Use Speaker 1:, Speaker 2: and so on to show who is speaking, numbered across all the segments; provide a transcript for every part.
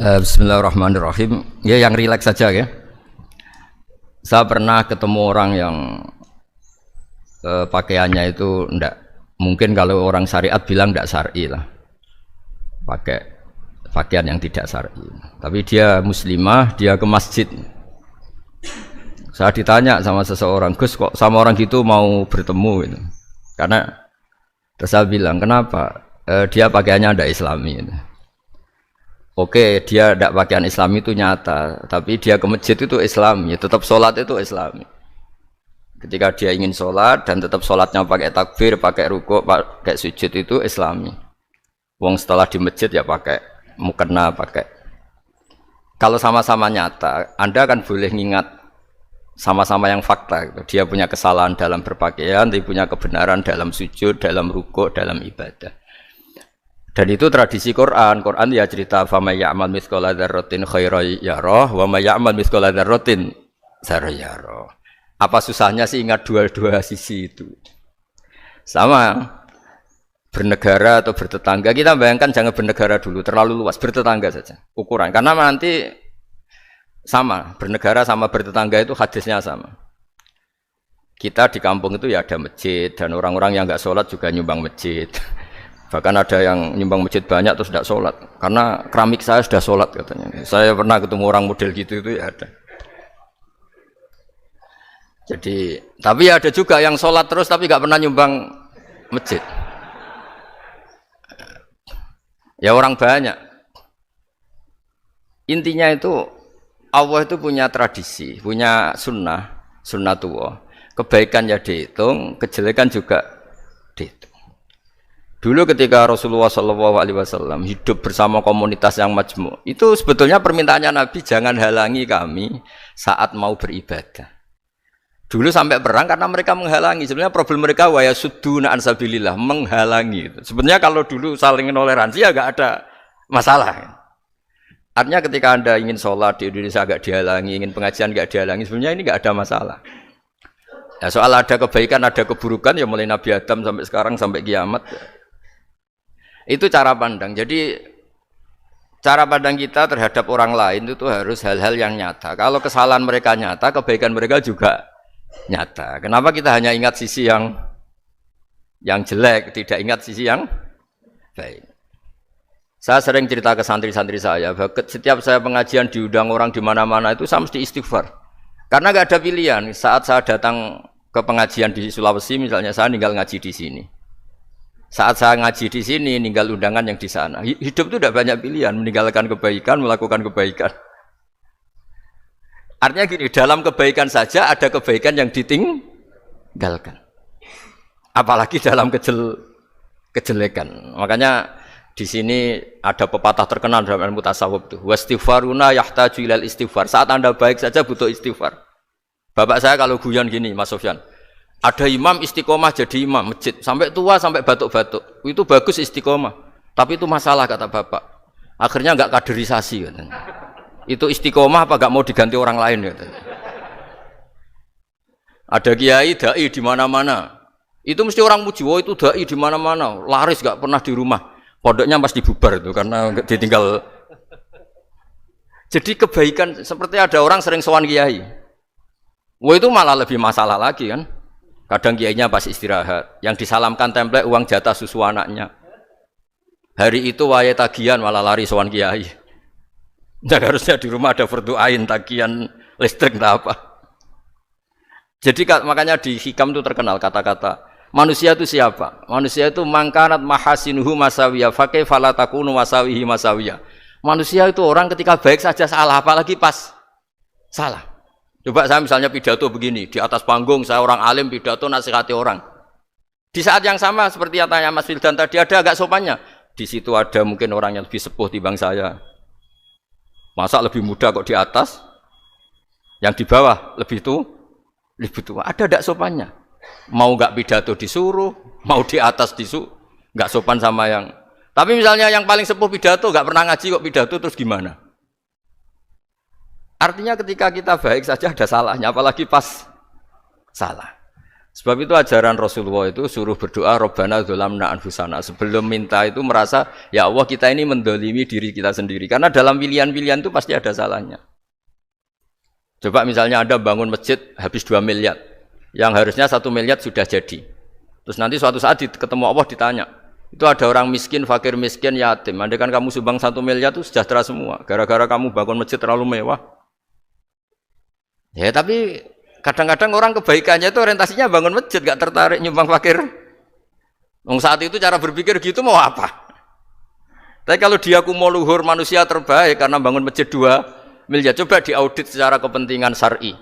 Speaker 1: Bismillahirrahmanirrahim. Ya yang rileks saja ya. Saya pernah ketemu orang yang pakaiannya itu ndak mungkin kalau orang syariat bilang ndak syar'i lah. Pakai pakaian yang tidak syar'i. Tapi dia muslimah, dia ke masjid. Saya ditanya sama seseorang, "Gus, kok sama orang gitu mau bertemu gitu?" Karena terus saya bilang, "Kenapa?" Dia pakaiannya ndak islami gitu. Oke, dia tidak pakaian Islam itu nyata, tapi dia ke masjid itu Islam, ya tetap sholat itu Islam. Ketika dia ingin sholat dan tetap sholatnya pakai takbir, pakai rukuk, pakai sujud itu Islami. Wong setelah di masjid ya pakai mukena, pakai. Kalau sama-sama nyata, Anda kan boleh ngingat sama-sama yang fakta. Gitu. Dia punya kesalahan dalam berpakaian, dia punya kebenaran dalam sujud, dalam rukuk, dalam ibadah. Dan itu tradisi Quran. Quran ya cerita fama ya'mal mithqala dzarratin khairan yarah wa may ya'mal mithqala dzarratin syarran yarah. Apa susahnya sih ingat dua-dua sisi itu? Sama bernegara atau bertetangga, kita bayangkan jangan bernegara dulu, terlalu luas, bertetangga saja ukuran. Karena nanti sama, bernegara sama bertetangga itu hadisnya sama. Kita di kampung itu ya ada masjid dan orang-orang yang enggak sholat juga nyumbang masjid. Bahkan ada yang nyumbang masjid banyak terus tidak sholat karena keramik saya sudah sholat katanya. Saya pernah ketemu orang model gitu itu ya ada. Jadi tapi ada juga yang sholat terus tapi nggak pernah nyumbang masjid. Ya orang banyak. Intinya itu Allah itu punya tradisi, punya sunnatullah. Kebaikan ya dihitung, kejelekan juga dihitung. Dulu ketika Rasulullah SAW hidup bersama komunitas yang majmu', itu sebetulnya permintaannya Nabi jangan halangi kami saat mau beribadah. Dulu sampai perang karena mereka menghalangi. Sebenarnya problem mereka wa yasudduna an sabilillah, menghalangi. Sebenarnya kalau dulu saling toleransi ya gak ada masalah. Artinya ketika Anda ingin sholat di Indonesia gak dihalangi, ingin pengajian gak dihalangi, sebenarnya ini gak ada masalah. Ya, soal ada kebaikan, ada keburukan ya mulai Nabi Adam sampai sekarang sampai kiamat. Itu cara pandang. Jadi cara pandang kita terhadap orang lain itu harus hal-hal yang nyata. Kalau kesalahan mereka nyata, kebaikan mereka juga nyata. Kenapa kita hanya ingat sisi yang jelek, tidak ingat sisi yang baik? Saya sering cerita ke santri-santri saya, setiap saya pengajian diundang orang di mana-mana itu saya mesti istighfar. Karena nggak ada pilihan. Saat saya datang ke pengajian di Sulawesi misalnya, saya tinggal ngaji di sini. Saat saya ngaji di sini, ninggal undangan yang di sana. Hidup itu tidak banyak pilihan, meninggalkan kebaikan, melakukan kebaikan. Artinya gini, dalam kebaikan saja ada kebaikan yang ditinggalkan. Apalagi dalam kejelekan. Makanya di sini ada pepatah terkenal dalam ilmu tasawuf itu. Wastighfaruna yahtaju ilal istighfar. Saat Anda baik saja butuh istighfar. Bapak saya kalau guyon gini, Mas Sofyan. Ada imam istiqomah jadi imam masjid sampai tua sampai batuk-batuk itu bagus istiqomah tapi itu masalah kata bapak akhirnya nggak kaderisasi katanya. Itu istiqomah apa nggak mau diganti orang lain katanya. Ada kiai dai di mana-mana itu mesti orang muji wah itu dai di mana-mana laris nggak pernah di rumah pondoknya pasti bubar itu karena ditinggal. Jadi kebaikan seperti ada orang sering sowan kiai wah itu malah lebih masalah lagi kan. Kadang kiainya pas istirahat, yang disalamkan template uang jatah susu anaknya. Hari itu waya tagihan malah lari sowan kiai. Dan harusnya di rumah ada berdoain tagihan listrik entah apa. Jadi makanya di hikam itu terkenal kata-kata manusia itu siapa? Manusia itu mangkanat mahasinuhu masawiyah fakih falatakunu masawihi masawiyah. Manusia itu orang ketika baik saja salah, apalagi pas salah. Coba saya misalnya pidato begini, di atas panggung saya orang alim pidato nasihati orang. Di saat yang sama seperti yang tanya Mas Wildan tadi ada agak sopannya. Di situ ada mungkin orang yang lebih sepuh timbang saya. Masa lebih muda kok di atas? Yang di bawah lebih tua. Ada agak sopannya. Mau enggak pidato disuruh, mau di atas disuruh, enggak sopan sama yang. Tapi misalnya yang paling sepuh pidato enggak pernah ngaji kok pidato terus gimana? Artinya ketika kita baik saja ada salahnya, apalagi pas salah. Sebab itu ajaran Rasulullah itu suruh berdoa Rabbana dzalamna anfusana. Sebelum minta itu merasa ya Allah kita ini mendolimi diri kita sendiri. Karena dalam pilihan-pilihan itu pasti ada salahnya. Coba misalnya Anda bangun masjid habis 2 miliar. Yang harusnya 1 miliar sudah jadi. Terus nanti suatu saat ketemu Allah ditanya. Itu ada orang miskin, fakir miskin, yatim. Andai kan kamu sumbang 1 miliar itu sejahtera semua. Gara-gara kamu bangun masjid terlalu mewah. Ya tapi kadang-kadang orang kebaikannya itu orientasinya bangun masjid, gak tertarik nyumbang fakir. Saat itu cara berpikir gitu mau apa? Tapi kalau dia kumuluhur manusia terbaik karena bangun masjid 2 miliar, coba diaudit secara kepentingan syar'i.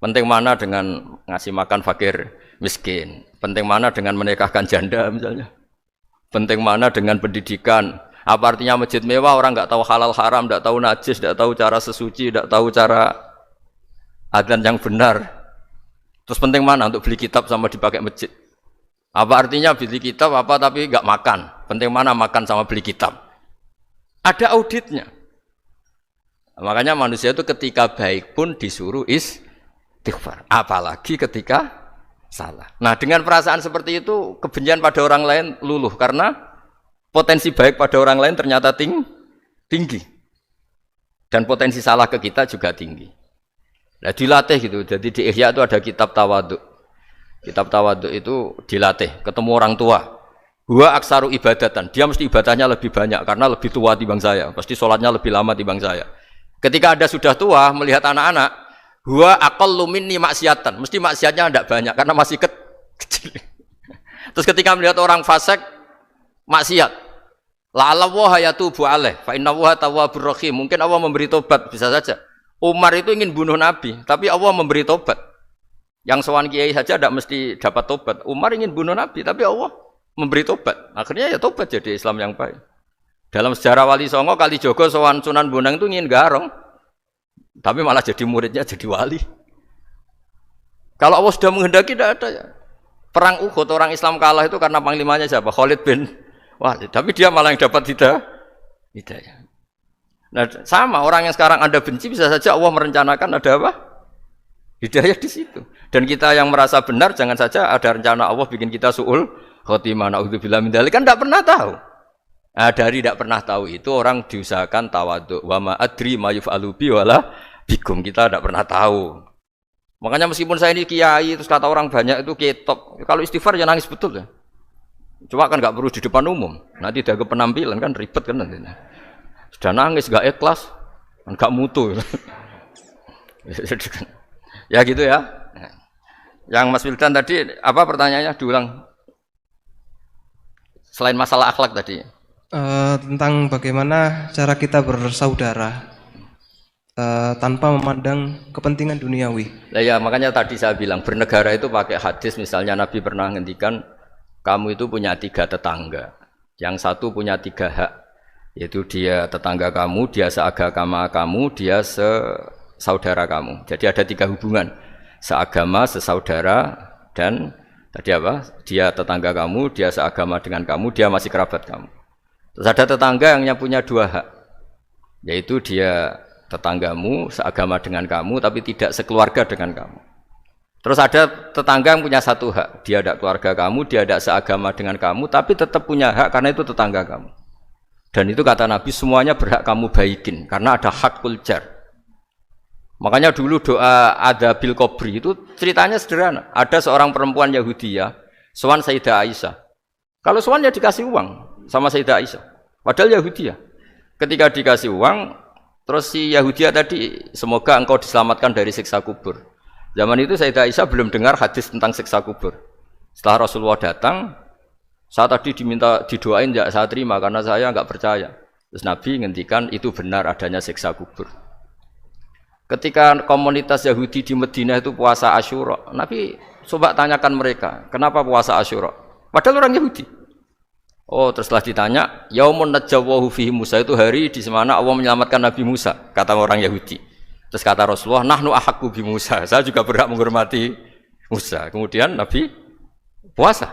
Speaker 1: Penting mana dengan ngasih makan fakir miskin? Penting mana dengan menikahkan janda misalnya? Penting mana dengan pendidikan? Apa artinya masjid mewah orang nggak tahu halal haram, nggak tahu najis, nggak tahu cara sesuci, nggak tahu cara adzan yang benar. Terus penting mana untuk beli kitab sama dipakai masjid? Apa artinya beli kitab apa tapi nggak makan? Penting mana makan sama beli kitab? Ada auditnya. Makanya manusia itu ketika baik pun disuruh istighfar. Apalagi ketika salah. Nah dengan perasaan seperti itu kebencian pada orang lain luluh karena potensi baik pada orang lain ternyata tinggi dan potensi salah ke kita juga tinggi. Nah dilatih gitu. Jadi di Ihya itu ada kitab tawaduk. Kitab tawaduk itu dilatih ketemu orang tua. Huwa aksaru ibadatan. Dia mesti ibadahnya lebih banyak karena lebih tua timbang saya. Pasti sholatnya lebih lama timbang saya. Ketika Anda sudah tua melihat anak-anak, huwa aqallu minni maksiatan. Mesti maksiatnya tidak banyak karena masih kecil. Terus ketika melihat orang fasik maksiat, la'alla wa yatubu alaih fa inna wa tawwabur rahim. Mungkin Allah memberi tobat, bisa saja. Umar itu ingin bunuh Nabi, tapi Allah memberi tobat. Yang sowan kiai saja tidak mesti dapat tobat. Umar ingin bunuh Nabi, tapi Allah memberi tobat. Akhirnya ya tobat jadi Islam yang baik. Dalam sejarah Wali Songo Kalijogo sowan Sunan Bonang itu ingin garong. Tapi malah jadi muridnya jadi wali. Kalau Allah sudah menghendaki tidak ada ya. Perang Uhud orang Islam kalah itu karena panglimanya siapa? Khalid bin Walid. Tapi dia malah yang dapat hidayah. Nah, sama orang yang sekarang Anda benci bisa saja Allah merencanakan ada apa? Hidayah di situ. Dan kita yang merasa benar jangan saja ada rencana Allah bikin kita su'ul khotimah naudzubillah min dzalik kan tidak pernah tahu. Nah, dari tidak pernah tahu itu orang diusahakan tawaduk. Wa ma adri ma yuf'alu bi wala bikum, kita tidak pernah tahu. Makanya meskipun saya ini kiai terus kata orang banyak itu ketok. Kalau istighfar ya nangis betul ya. Cuma kan nggak perlu di depan umum. Nanti ada ke penampilan kan ribet kan nanti. Sudah nangis nggak ikhlas, nggak mutu. Ya gitu ya. Yang Mas Wildan tadi apa pertanyaannya diulang? Selain masalah akhlak tadi.
Speaker 2: Tentang bagaimana cara kita bersaudara tanpa memandang kepentingan duniawi.
Speaker 1: Nah ya makanya tadi saya bilang bernegara itu pakai hadis, misalnya Nabi pernah ngendikan kamu itu punya 3 tetangga, yang satu punya 3 hak, yaitu dia tetangga kamu, dia seagama kamu, dia sesaudara kamu. Jadi ada 3 hubungan, seagama, sesaudara, dan tadi apa? Dia tetangga kamu, dia seagama dengan kamu, dia masih kerabat kamu. Terus ada tetangga yang punya 2 hak, yaitu dia tetanggamu, seagama dengan kamu, tapi tidak sekeluarga dengan kamu. Terus ada tetangga yang punya 1 hak, dia tidak keluarga kamu, dia tidak seagama dengan kamu, tapi tetap punya hak karena itu tetangga kamu. Dan itu kata Nabi semuanya berhak kamu baikin, karena ada hakul jar. Makanya dulu doa ada bil kubri itu ceritanya sederhana. Ada seorang perempuan Yahudi ya, sowan Sayyidah Aisyah. Kalau sowan ya dikasih uang sama Sayyidah Aisyah. Padahal Yahudi ya. Ketika dikasih uang, terus si Yahudi tadi, semoga engkau diselamatkan dari siksa kubur. Zaman itu Sayyidah Aisyah belum dengar hadis tentang siksa kubur. Setelah Rasulullah datang, saya tadi diminta didoain, ya saya terima karena saya enggak percaya. Terus Nabi ngendikan itu benar adanya siksa kubur. Ketika komunitas Yahudi di Madinah itu puasa Asyura, Nabi coba tanyakan mereka, kenapa puasa Asyura? Padahal orang Yahudi. Oh, terus setelah ditanya, yaumun najjawahu fihi Musa, itu hari di mana Allah menyelamatkan Nabi Musa, kata orang Yahudi. Terus kata Rasulullah, nahnu ahaqqu bi Musa, saya juga berhak menghormati Musa. Kemudian Nabi puasa.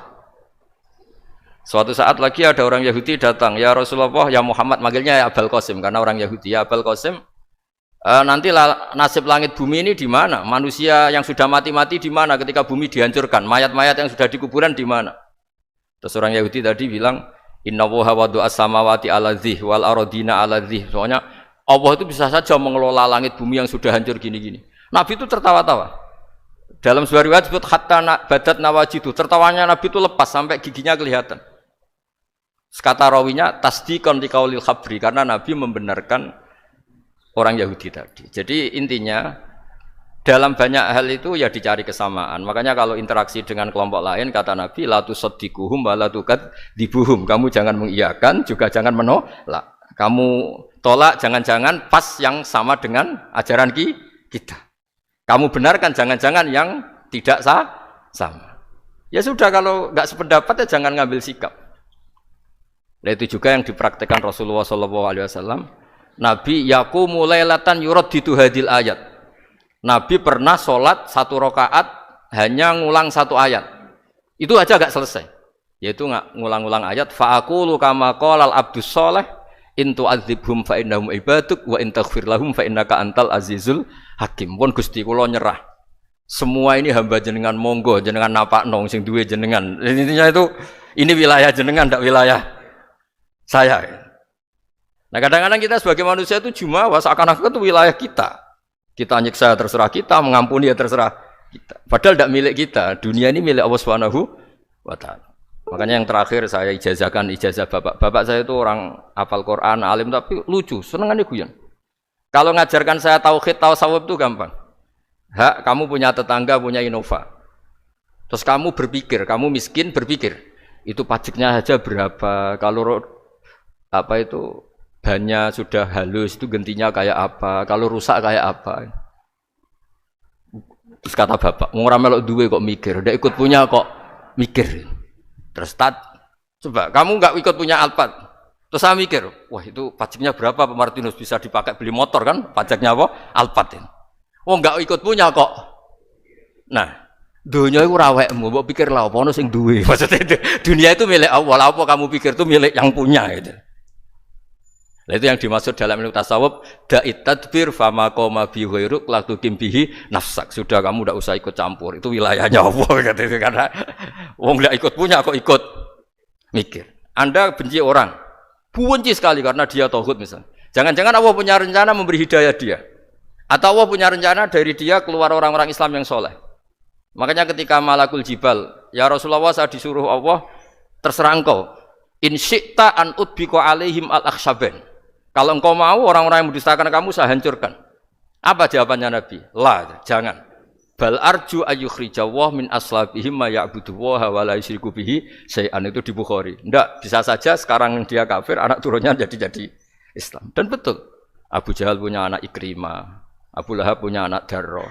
Speaker 1: Suatu saat lagi ada orang Yahudi datang, ya Rasulullah, ya Muhammad, manggilnya ya Abul Qasim karena orang Yahudi, ya Abul Qasim, Nanti nasib langit bumi ini di mana? Manusia yang sudah mati-mati di mana ketika bumi dihancurkan? Mayat-mayat yang sudah di kuburan di mana? Terus orang Yahudi tadi bilang, Inna woha wadu as-samawati ala dzih wal arodina ala dzih. Soalnya Allah itu bisa saja mengelola langit bumi yang sudah hancur gini-gini. Nabi itu tertawa-tawa. Dalam sebuah riwayat disebut hatta badat nawajidu. Tertawanya Nabi itu lepas sampai giginya kelihatan. Kata rawinya tasdikon liqaulil khabri, karena Nabi membenarkan orang Yahudi tadi. Jadi intinya dalam banyak hal itu ya dicari kesamaan. Makanya kalau interaksi dengan kelompok lain kata Nabi la tusaddiquhum wa la tukadzibuhum. Kamu jangan mengiyakan juga jangan menolak. Kamu tolak jangan-jangan pas yang sama dengan ajaran kita. Kamu benarkan jangan-jangan yang tidak sama. Ya sudah, kalau nggak sependapat ya jangan ngambil sikap. Nah, itu juga yang dipraktekkan Rasulullah SAW. Nabi yaqumu lailatan yuraddidu hadil ayat. Nabi pernah sholat 1 rakaat hanya ngulang 1 ayat. Itu aja gak selesai. Yaitu ngulang-ngulang ayat. Fa'akulu kama qolal abdus sholeh in tu'adzibhum fa innahum ibaduk wa in taghfir lahum fa innaka antal azizul hakim. Pun Gusti kula nyerah. Semua ini hamba jenengan, monggo jenengan napakno sing duwe jenengan. Intinya itu ini wilayah jenengan, ndak wilayah saya. Nah, kadang-kadang kita sebagai manusia itu jumawa seakan-akan itu wilayah kita. Kita nyiksa terserah kita, mengampuni ya terserah kita. Padahal tidak milik kita. Dunia ini milik Allah Subhanahu wa taala. Makanya yang terakhir saya ijazahkan ijazah bapak. Bapak saya itu orang hafal Quran, alim tapi lucu, senengannya guyon. Kalau ngajarkan saya tauhid, tasawuf itu gampang. Hak, kamu punya tetangga, punya Innova. Terus kamu berpikir, kamu miskin berpikir, itu pajaknya saja berapa? Kalau apa itu bannya sudah halus itu gantinya kayak apa, kalau rusak kayak apa. Terus kata bapak, mau melok duwe kok mikir, udah ikut punya kok mikir. Terus coba kamu nggak ikut punya Alphard, terus saya mikir, wah itu pajaknya berapa Pak Martinus, bisa dipakai beli motor kan, pajaknya apa? Alphard ini. Oh nggak ikut punya kok. Nah, dunia itu rawekmu, mbok pikir lah apa ono sing duwe. Maksudnya itu, dunia itu milik Allah, apa kamu pikir itu milik yang punya gitu. Nah, itu yang dimaksud dalam ilmu tasawuf, da'it tadbir fama qoma bi ghairuk la tuqim bihi nafsak. Sudah kamu tidak usah ikut campur, itu wilayahnya Allah gitu, karena wong ndak ikut punya kok ikut mikir. Anda benci orang, benci sekali karena dia tauhid misalnya. Jangan-jangan Allah punya rencana memberi hidayah dia. Atau Allah punya rencana dari dia keluar orang-orang Islam yang soleh. Makanya ketika malakul jibal, ya Rasulullah saya disuruh Allah, terserah engkau. In syi'ta an udbiko alaihim al-akhshaben. Kalau engkau mau orang-orang yang mendustakan kamu saya hancurkan. Apa jawabannya Nabi? La, jangan. Bal arju ayyukhrijawah min aslabihim ma ya'budu wa la yusyriku bihi syai'an, itu di Bukhari. Enggak, bisa saja sekarang dia kafir, anak turunnya jadi Islam. Dan betul. Abu Jahal punya anak Ikrimah, Abu Lahab punya anak Darrah.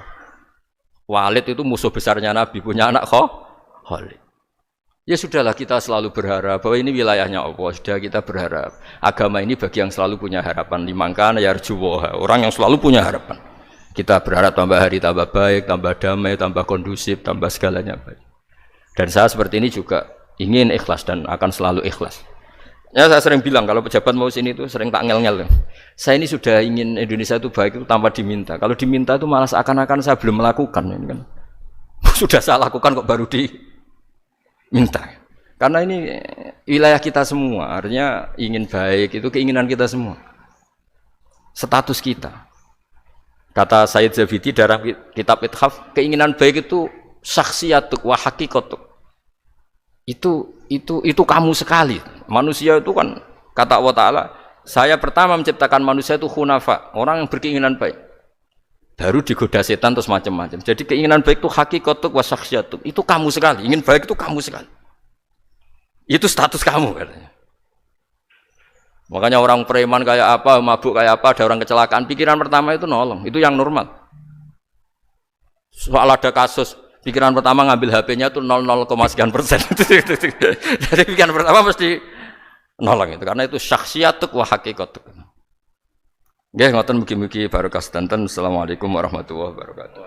Speaker 1: Walid itu musuh besarnya Nabi, punya anak Khalid. Ya sudahlah, kita selalu berharap bahwa ini wilayahnya Allah. Sudah kita berharap. Agama ini bagi yang selalu punya harapan. Dimangkana yarjuwoha, orang yang selalu punya harapan. Kita berharap tambah hari tambah baik, tambah damai, tambah kondusif, tambah segalanya baik. Dan saya seperti ini juga ingin ikhlas dan akan selalu ikhlas. Ya saya sering bilang kalau pejabat mau sini itu sering tak ngel-ngel. Saya ini sudah ingin Indonesia itu baik itu tanpa diminta. Kalau diminta itu malah seakan-akan saya belum melakukan ini kan. Sudah saya lakukan kok baru minta, karena ini wilayah kita semua, artinya ingin baik itu keinginan kita semua, status kita. Kata Sayyid Zabidi dalam kitab Ithaf, keinginan baik itu syakhsiyatuk wa hakikatuk. Itu kamu sekali. Manusia itu kan kata Allah Ta'ala, saya pertama menciptakan manusia itu hunafa, orang yang berkeinginan baik. Baru digoda setan terus macam-macam. Jadi keinginan baik itu hakikatuk wa syakhsiyatuk. Itu kamu sekali. Ingin baik itu kamu sekali. Itu status kamu katanya. Makanya orang preman kayak apa, mabuk kayak apa, ada orang kecelakaan, pikiran pertama itu nolong. Itu yang normal. Soal ada kasus, pikiran pertama ngambil HP-nya itu 0,sekian%. Jadi pikiran pertama mesti nolong itu. Karena itu syakhsiyatuk wa hakikatuk. Nggih, ngoten mugi-mugi barokah sedanten. Assalamualaikum warahmatullahi wabarakatuh.